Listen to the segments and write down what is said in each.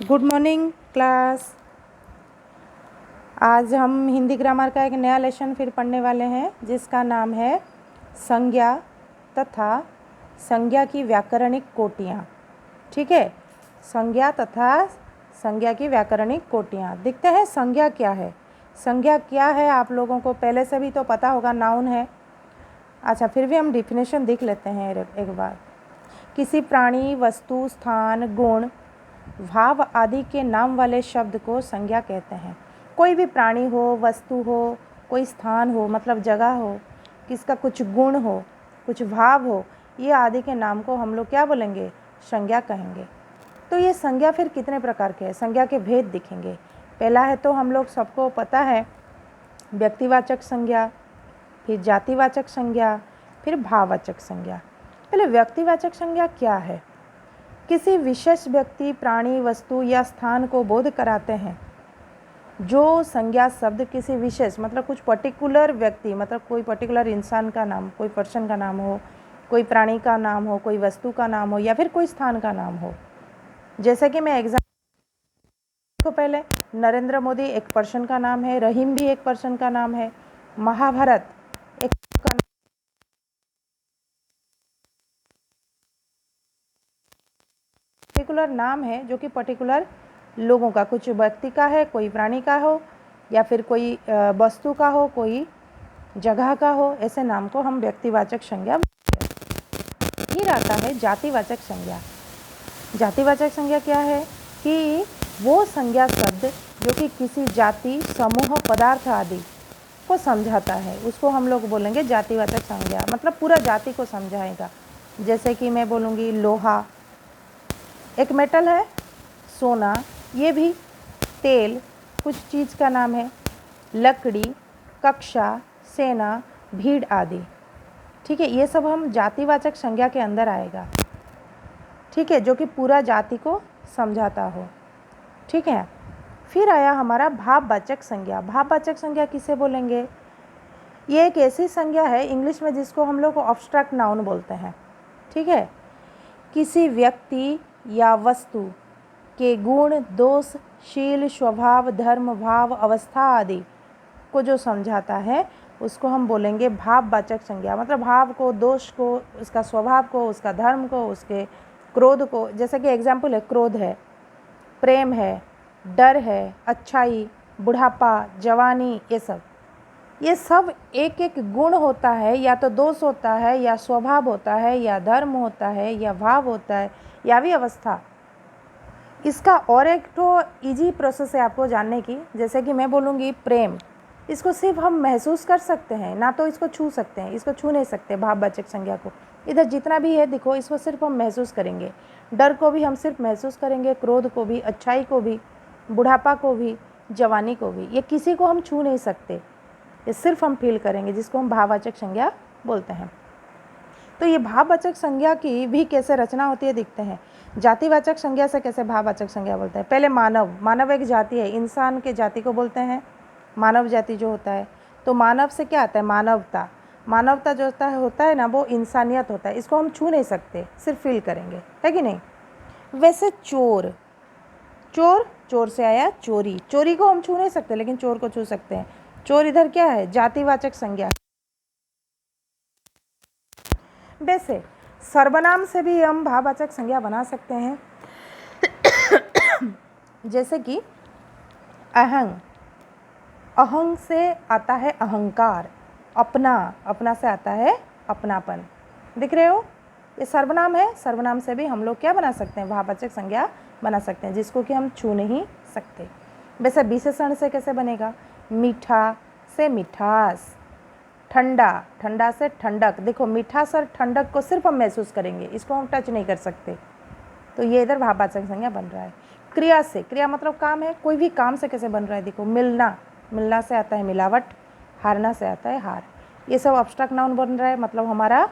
Good morning class. आज हम Hindi grammar का एक नया लेसन फिर पढ़ने वाले हैं जिसका नाम है संज्ञा तथा संज्ञा की व्याकरणिक कोटियाँ। ठीक है, संज्ञा तथा संज्ञा की व्याकरणिक कोटियाँ। देखते हैं संज्ञा क्या है। संज्ञा क्या है आप लोगों को पहले से भी तो पता होगा, नाउन है। अच्छा, फिर भी हम डिफिनेशन देख लेते हैं एक बार। किसी प्राणी, वस्तु, स्थान, गुण, भाव आदि के नाम वाले शब्द को संज्ञा कहते हैं। कोई भी प्राणी हो, वस्तु हो, कोई स्थान हो मतलब जगह हो, किसका कुछ गुण हो, कुछ भाव हो, ये आदि के नाम को हम लोग क्या बोलेंगे? संज्ञा कहेंगे। तो ये संज्ञा फिर कितने प्रकार के हैं? संज्ञा के भेद दिखेंगे। पहला है तो हम लोग सबको पता है व्यक्तिवाचक संज्ञा, फिर जातिवाचक संज्ञा, फिर भाववाचक संज्ञा। पहले व्यक्तिवाचक संज्ञा क्या है? किसी विशेष व्यक्ति, प्राणी, वस्तु या स्थान को बोध कराते हैं। जो संज्ञा शब्द किसी विशेष मतलब कुछ पर्टिकुलर व्यक्ति मतलब कोई पर्टिकुलर इंसान का नाम, कोई पर्सन का नाम हो, कोई प्राणी का नाम हो, कोई वस्तु का नाम हो या फिर कोई स्थान का नाम हो। जैसे कि मैं एग्जाम्पल को पहले नरेंद्र मोदी एक पर्सन का नाम है, रहीम भी एक पर्सन का नाम है, महाभारत एक का पर्टिकुलर नाम है जो कि पर्टिकुलर लोगों का, कुछ व्यक्ति का है, कोई प्राणी का हो या फिर कोई वस्तु का हो, कोई जगह का हो। ऐसे नाम को हम व्यक्तिवाचक संज्ञा। फिर आता है जातिवाचक संज्ञा। जातिवाचक संज्ञा क्या है कि वो संज्ञा शब्द जो कि किसी जाति, समूह, पदार्थ आदि को समझाता है, उसको हम लोग बोलेंगे जातिवाचक संज्ञा। मतलब पूरा जाति को समझाएगा। जैसे कि मैं बोलूँगी लोहा एक मेटल है, सोना ये भी, तेल कुछ चीज़ का नाम है, लकड़ी, कक्षा, सेना, भीड़ आदि। ठीक है, ये सब हम जातिवाचक संज्ञा के अंदर आएगा। ठीक है, जो कि पूरा जाति को समझाता हो। ठीक है, फिर आया हमारा भाववाचक संज्ञा। भाववाचक संज्ञा किसे बोलेंगे? ये एक ऐसी संज्ञा है इंग्लिश में जिसको हम लोग ऑब्स्ट्रैक्ट नाउन बोलते हैं। ठीक है, किसी व्यक्ति या वस्तु के गुण, दोष, शील, स्वभाव, धर्म, भाव, अवस्था आदि को जो समझाता है उसको हम बोलेंगे भाववाचक संज्ञा। मतलब भाव को, दोष को, उसका स्वभाव को, उसका धर्म को, उसके क्रोध को। जैसे कि एग्जाम्पल है, क्रोध है, प्रेम है, डर है, अच्छाई, बुढ़ापा, जवानी, ये सब एक एक गुण होता है, या तो दोष होता है, या स्वभाव होता है, या धर्म होता है, या भाव होता है, या भी अवस्था। इसका और एक तो इजी प्रोसेस है आपको जानने की। जैसे कि मैं बोलूँगी प्रेम, इसको सिर्फ हम महसूस कर सकते हैं, ना तो इसको छू सकते हैं, इसको छू नहीं सकते भाववाचक संज्ञा को। इधर जितना भी है देखो, इसको सिर्फ हम महसूस करेंगे। डर को भी हम सिर्फ महसूस करेंगे, क्रोध को भी, अच्छाई को भी, बुढ़ापा को भी, जवानी को भी। ये किसी को हम छू नहीं सकते, ये सिर्फ हम फील करेंगे, जिसको हम भाववाचक संज्ञा बोलते हैं। तो ये भाववाचक संज्ञा की भी कैसे रचना होती है देखते हैं। जातिवाचक संज्ञा से कैसे भाववाचक संज्ञा बोलते हैं। पहले मानव एक जाति है, इंसान के जाति को बोलते हैं मानव जाति जो होता है। तो मानव से क्या आता है? मानवता जो होता है ना, वो इंसानियत होता है। इसको हम छू नहीं सकते, सिर्फ फील करेंगे, है कि नहीं। वैसे चोर से आया चोरी। चोरी को हम छू नहीं सकते लेकिन चोर को छू सकते हैं। चोर इधर क्या है? जातिवाचक संज्ञा। वैसे सर्वनाम से भी हम भाववाचक संज्ञा बना सकते हैं। जैसे कि अहंग से आता है अहंकार, अपना से आता है अपनापन। दिख रहे हो, ये सर्वनाम है। सर्वनाम से भी हम लोग क्या बना सकते हैं? भाववाचक संज्ञा बना सकते हैं, जिसको कि हम छू नहीं सकते। वैसे विशेषण से कैसे बनेगा? मीठा से मिठास, ठंडा से ठंडक। देखो, मिठास और ठंडक को सिर्फ हम महसूस करेंगे, इसको हम टच नहीं कर सकते। तो ये इधर भाववाचक संज्ञा बन रहा है। क्रिया मतलब काम है, कोई भी काम से कैसे बन रहा है देखो। मिलना से आता है मिलावट, हारना से आता है हार। ये सब ऑब्स्ट्रैक्ट नाउन बन रहा है, मतलब हमारा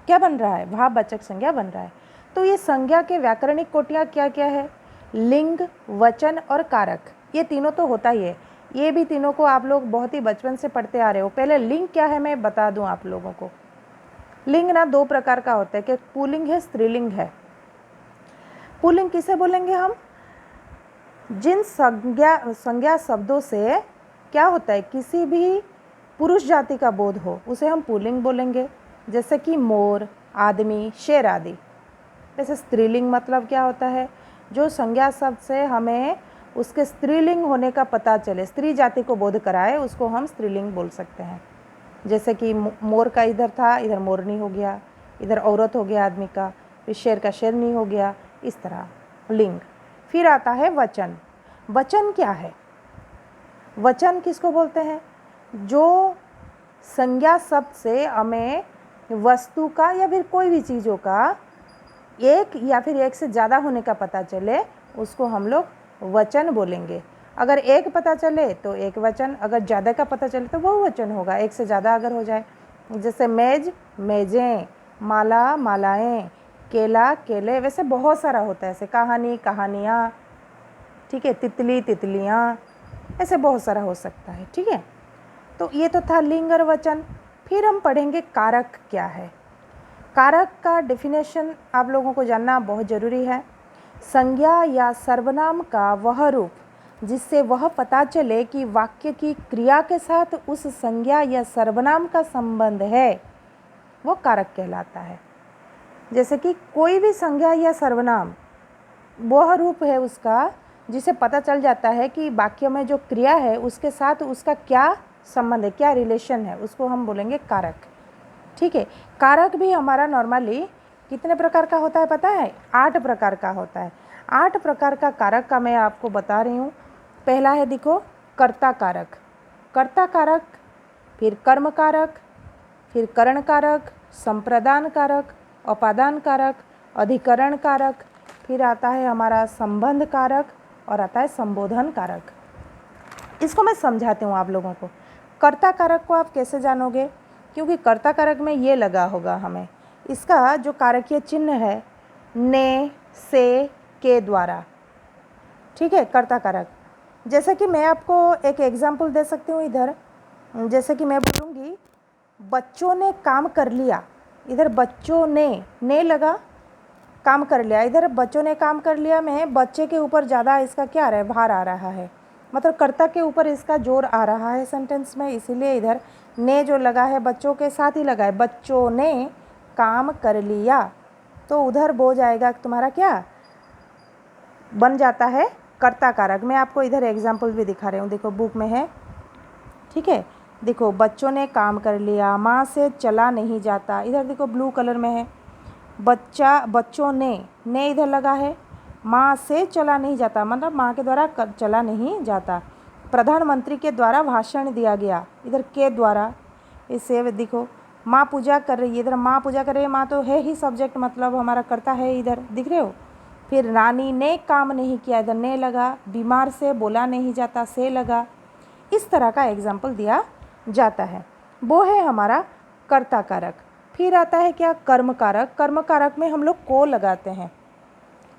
क्या बन रहा है? भाववाचक संज्ञा बन रहा है। तो ये संज्ञा के व्याकरणिक कोटियाँ क्या क्या है? लिंग, वचन और कारक। ये तीनों तो होता ही है। ये भी तीनों को आप लोग बहुत ही बचपन से पढ़ते आ रहे हो। पहले लिंग क्या है मैं बता दूं आप लोगों को। लिंग ना दो प्रकार का होता है, कि पुल्लिंग है, स्त्रीलिंग है। पुल्लिंग किसे बोलेंगे हम? जिन संज्ञा शब्दों से क्या होता है, किसी भी पुरुष जाति का बोध हो उसे हम पुल्लिंग बोलेंगे, जैसे कि मोर, आदमी, शेर आदि। जैसे स्त्रीलिंग मतलब क्या होता है, जो संज्ञा शब्द से हमें उसके स्त्रीलिंग होने का पता चले, स्त्री जाति को बोध कराए, उसको हम स्त्रीलिंग बोल सकते हैं। जैसे कि मोर का इधर था, इधर मोरनी हो गया, इधर औरत हो गया आदमी का, फिर शेर का शेरनी हो गया, इस तरह लिंग। फिर आता है वचन। वचन क्या है? वचन किसको बोलते हैं? जो संज्ञा शब्द से हमें वस्तु का या फिर कोई भी चीज़ों का एक या फिर एक से ज़्यादा होने का पता चले, उसको हम लोग वचन बोलेंगे। अगर एक पता चले तो एक वचन, अगर ज़्यादा का पता चले तो बहुवचन होगा, एक से ज़्यादा अगर हो जाए। जैसे मेज, मेजें, माला, मालाएं, केला, केले, वैसे बहुत सारा होता है। ऐसे कहानी, कहानियाँ, ठीक है, तितली, तितलियाँ, ऐसे बहुत सारा हो सकता है। ठीक है, तो ये तो था लिंग और वचन। फिर हम पढ़ेंगे कारक क्या है। कारक का डेफिनेशन आप लोगों को जानना बहुत ज़रूरी है। संज्ञा या सर्वनाम का वह रूप जिससे वह पता चले कि वाक्य की क्रिया के साथ उस संज्ञा या सर्वनाम का संबंध है, वो कारक कहलाता है। जैसे कि कोई भी संज्ञा या सर्वनाम वह रूप है उसका जिसे पता चल जाता है कि वाक्य में जो क्रिया है उसके साथ उसका क्या संबंध है, क्या रिलेशन है, उसको हम बोलेंगे कारक। ठीक है, कारक भी हमारा नॉर्मली कितने प्रकार का होता है पता है? 8 प्रकार का होता है। 8 प्रकार का कारक का मैं आपको बता रही हूँ। पहला है देखो, कर्ता कारक। कर्ता कारक, फिर कर्म कारक, फिर करण कारक, संप्रदान कारक, उपादान कारक, अधिकरण कारक, फिर आता है हमारा संबंध कारक और आता है संबोधन कारक। इसको मैं समझाती हूँ आप लोगों को। कर्ता कारक को आप कैसे जानोगे? क्योंकि कर्ता कारक में ये लगा होगा हमें, इसका जो कारकीय चिन्ह है ने, से, के द्वारा। ठीक है, कर्ता कारक। जैसे कि मैं आपको एक एग्जाम्पल दे सकती हूँ इधर। जैसे कि मैं बोलूँगी बच्चों ने काम कर लिया, इधर बच्चों ने लगा, काम कर लिया। इधर बच्चों ने काम कर लिया में बच्चे के ऊपर ज़्यादा इसका क्या आ रहा है, भार आ रहा है, मतलब कर्ता के ऊपर इसका जोर आ रहा है सेंटेंस में, इसीलिए इधर ने जो लगा है बच्चों के साथ ही लगा है। बच्चों ने काम कर लिया, तो उधर वो जाएगा तुम्हारा क्या बन जाता है, कर्ता कारक। मैं आपको इधर एग्जाम्पल भी दिखा रही हूँ, देखो बुक में है। ठीक है, देखो बच्चों ने काम कर लिया, माँ से चला नहीं जाता, इधर देखो ब्लू कलर में है। बच्चों ने इधर लगा है, माँ से चला नहीं जाता, मतलब माँ के द्वारा चला नहीं जाता। प्रधानमंत्री के द्वारा भाषण दिया गया, इधर के द्वारा। इससे देखो माँ पूजा कर रही है, इधर माँ पूजा कर रही है, माँ तो है ही सब्जेक्ट, मतलब हमारा कर्ता है, इधर दिख रहे हो। फिर रानी ने काम नहीं किया, इधर ने लगा। बीमार से बोला नहीं जाता, से लगा। इस तरह का एग्जाम्पल दिया जाता है, वो है हमारा कर्ता कारक। फिर आता है क्या, कर्म कारक। कर्म कारक में हम लोग को लगाते हैं।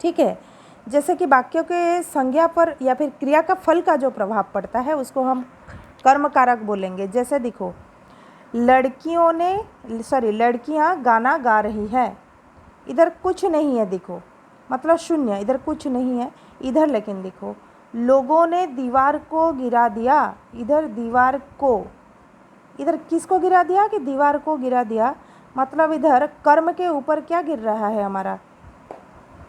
ठीक है, जैसे कि वाक्यों के संज्ञा पर या फिर क्रिया का फल का जो प्रभाव पड़ता है उसको हम कर्म कारक बोलेंगे। जैसे देखो लड़कियां गाना गा रही है, इधर कुछ नहीं है, देखो मतलब शून्य, इधर कुछ नहीं है। इधर लेकिन देखो लोगों ने दीवार को गिरा दिया, इधर दीवार को, इधर किसको गिरा दिया कि दीवार को गिरा दिया, मतलब इधर कर्म के ऊपर क्या गिर रहा है हमारा,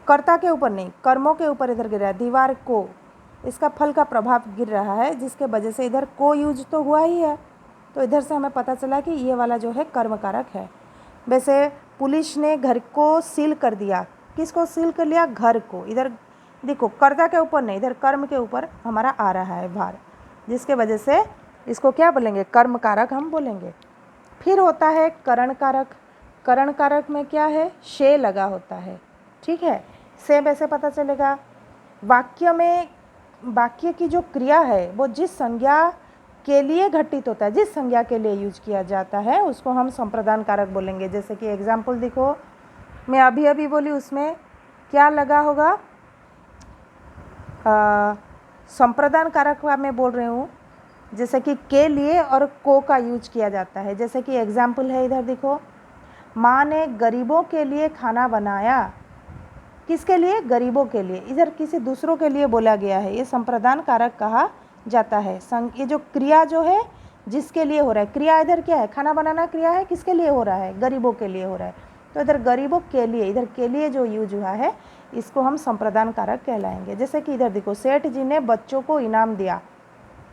कर्ता के ऊपर नहीं, कर्मों के ऊपर इधर गिर रहा है। दीवार को, इसका फल का प्रभाव गिर रहा है, जिसके वजह से इधर को यूज तो हुआ ही है। तो इधर से हमें पता चला कि ये वाला जो है कर्म कारक है। वैसे पुलिस ने घर को सील कर दिया, किसको सील कर लिया, घर को। इधर देखो कर्ता के ऊपर नहीं, इधर कर्म के ऊपर हमारा आ रहा है भार, जिसके वजह से इसको क्या बोलेंगे, कर्म कारक हम बोलेंगे। फिर होता है करण कारक। करण कारक में क्या है, शे लगा होता है। ठीक है, से वैसे पता चलेगा वाक्य में, वाक्य की जो क्रिया है वो जिस संज्ञा के लिए घटित होता है, जिस संज्ञा के लिए यूज किया जाता है उसको हम संप्रदान कारक बोलेंगे। जैसे कि एग्जाम्पल देखो, मैं अभी अभी बोली, उसमें क्या लगा होगा, संप्रदान कारक मैं बोल रही हूँ। जैसे कि के लिए और को का यूज किया जाता है। जैसे कि एग्जाम्पल है, इधर देखो, माँ ने गरीबों के लिए खाना बनाया, किसके लिए? गरीबों के लिए। इधर किसी दूसरों के लिए बोला गया है, ये संप्रदान कारक कहा जाता है। ये जो क्रिया जो है जिसके लिए हो रहा है, क्रिया इधर क्या है? खाना बनाना क्रिया है, किसके लिए हो रहा है? गरीबों के लिए हो रहा है। तो इधर गरीबों के लिए, इधर के लिए जो यूज हुआ है इसको हम संप्रदान कारक कहलाएंगे। जैसे कि इधर देखो, सेठ जी ने बच्चों को इनाम दिया।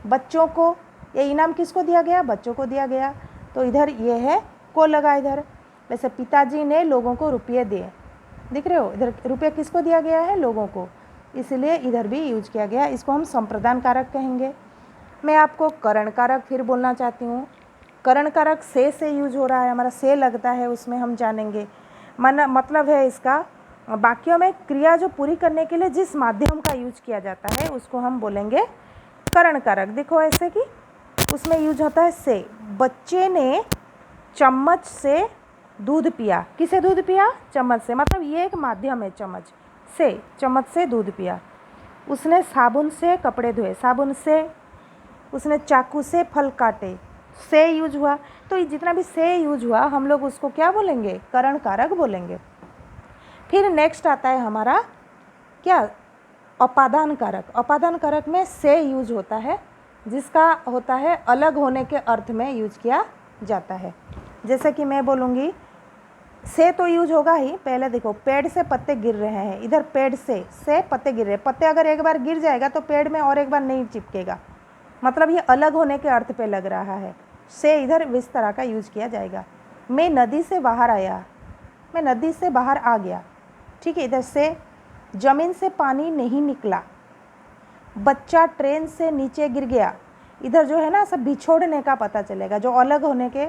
बच्चों को, ये इनाम किसको दिया गया? बच्चों को दिया गया। तो इधर ये है को लगा इधर। वैसे पिताजी ने लोगों को रुपये दिए, दिख रहे हो? इधर रुपये किसको दिया गया है? लोगों को, इसलिए इधर भी यूज किया गया। इसको हम संप्रदान कारक कहेंगे। मैं आपको करण कारक फिर बोलना चाहती हूँ। करण कारक से यूज हो रहा है, हमारा से लगता है उसमें, हम जानेंगे। मतलब है इसका वाक्यों में क्रिया जो पूरी करने के लिए जिस माध्यम का यूज किया जाता है उसको हम बोलेंगे करण कारक। देखो ऐसे कि उसमें यूज होता है से। बच्चे ने चम्मच से दूध पिया। किसे दूध पिया? चम्मच से, मतलब ये एक माध्यम है चम्मच से, चम्मच से दूध पिया। उसने साबुन से कपड़े धोए, साबुन से। उसने चाकू से फल काटे, से यूज हुआ। तो ये जितना भी से यूज हुआ हम लोग उसको क्या बोलेंगे? करण कारक बोलेंगे। फिर नेक्स्ट आता है हमारा क्या? अपादान कारक। अपादान कारक में से यूज होता है, जिसका होता है अलग होने के अर्थ में यूज किया जाता है। जैसे कि मैं बोलूँगी से तो यूज होगा ही। पहले देखो, पेड़ से पत्ते गिर रहे हैं, इधर पेड़ से पत्ते गिर रहे हैं। पत्ते अगर एक बार गिर जाएगा तो पेड़ में और एक बार नहीं चिपकेगा, मतलब ये अलग होने के अर्थ पे लग रहा है। से इधर इस तरह का यूज किया जाएगा। मैं नदी से बाहर आया, मैं नदी से बाहर आ गया, ठीक है। इधर से जमीन से पानी नहीं निकला। बच्चा ट्रेन से नीचे गिर गया। इधर जो है ना सब बिछोड़ने का पता चलेगा, जो अलग होने के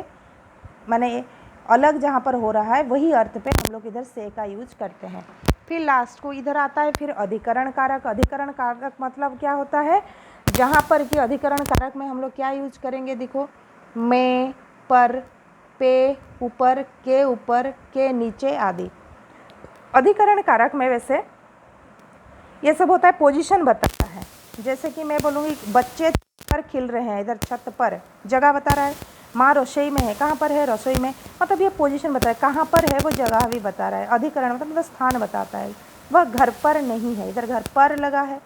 माने अलग जहाँ पर हो रहा है वही अर्थ पे हम लोग इधर से का यूज करते हैं। फिर लास्ट को इधर आता है फिर अधिकरण कारक। अधिकरण कारक मतलब क्या होता है? जहाँ पर कि अधिकरण कारक में हम लोग क्या यूज करेंगे? देखो, में, पर, पे, ऊपर, के नीचे आदि। अधिकरण कारक में वैसे ये सब होता है, पोजीशन बताता है। जैसे कि मैं बोलूँगी बच्चे पर खिल रहे हैं, इधर छत पर जगह बता रहा है। माँ रसोई में है, कहाँ पर है? रसोई में, मतलब ये पोजीशन बता रहा है। कहाँ पर है वो जगह भी बता रहा है। अधिकरण मतलब स्थान बताता है। वह घर पर नहीं है, इधर घर पर लगा है।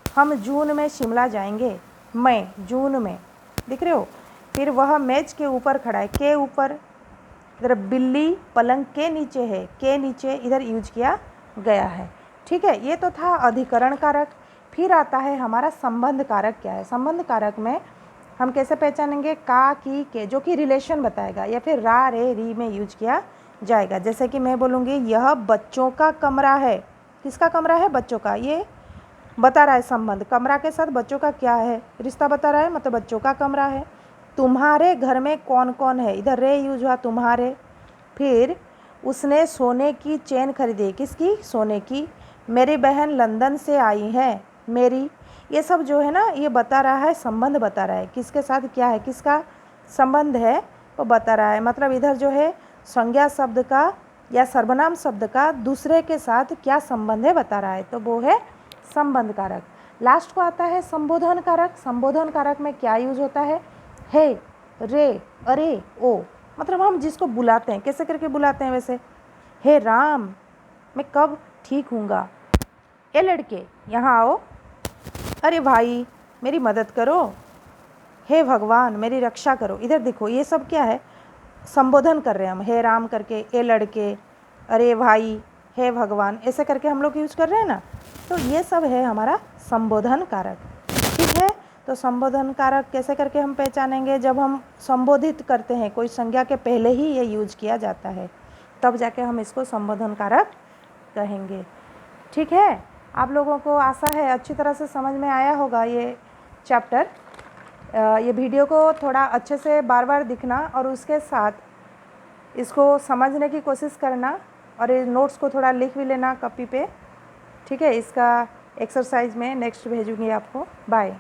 हम जून में शिमला जाएंगे, मैं जून में, दिख रहे हो? फिर वह मेज के ऊपर खड़ा है, के ऊपर। इधर बिल्ली पलंग के नीचे है, के नीचे इधर यूज किया गया है, ठीक है। ये तो था अधिकरण कारक। फिर आता है हमारा संबंध कारक। क्या है संबंध कारक में? हम कैसे पहचानेंगे? का, की, के, जो कि रिलेशन बताएगा, या फिर रा, रे, री में यूज किया जाएगा। जैसे कि मैं बोलूँगी यह बच्चों का कमरा है। किसका कमरा है? बच्चों का। ये बता रहा है संबंध, कमरा के साथ बच्चों का क्या है रिश्ता बता रहा है, मतलब बच्चों का कमरा है। तुम्हारे घर में कौन कौन है? इधर रे यूज हुआ, तुम्हारे। फिर उसने सोने की चेन खरीदी। किसकी? सोने की। मेरी बहन लंदन से आई है, मेरी। ये सब जो है ना ये बता रहा है, संबंध बता रहा है, किसके साथ क्या है, किसका संबंध है वो बता रहा है। मतलब इधर जो है संज्ञा शब्द का या सर्वनाम शब्द का दूसरे के साथ क्या संबंध है बता रहा है, तो वो है संबंध कारक। लास्ट को आता है संबोधन कारक। संबोधन कारक में क्या यूज होता है? हे, रे, अरे, ओ, मतलब हम जिसको बुलाते हैं, कैसे करके बुलाते हैं वैसे? हे राम, मैं कब ठीक हूँगा। ए लड़के, यहाँ आओ। अरे भाई, मेरी मदद करो। हे भगवान, मेरी रक्षा करो। इधर देखो, ये सब क्या है? संबोधन कर रहे हैं हम। हे राम करके, ए लड़के, अरे भाई, हे भगवान, ऐसे करके हम लोग यूज कर रहे हैं ना। तो ये सब है हमारा संबोधन कारक, ठीक है। तो संबोधन कारक कैसे करके हम पहचानेंगे? जब हम संबोधित करते हैं, कोई संज्ञा के पहले ही ये यूज किया जाता है, तब जाके हम इसको संबोधन कारक कहेंगे, ठीक है। आप लोगों को आशा है अच्छी तरह से समझ में आया होगा ये चैप्टर। ये वीडियो को थोड़ा अच्छे से बार बार दिखना और उसके साथ इसको समझने की कोशिश करना, और ये नोट्स को थोड़ा लिख भी लेना कॉपी पे, ठीक है। इसका एक्सरसाइज में नेक्स्ट भेजूँगी आपको। बाय।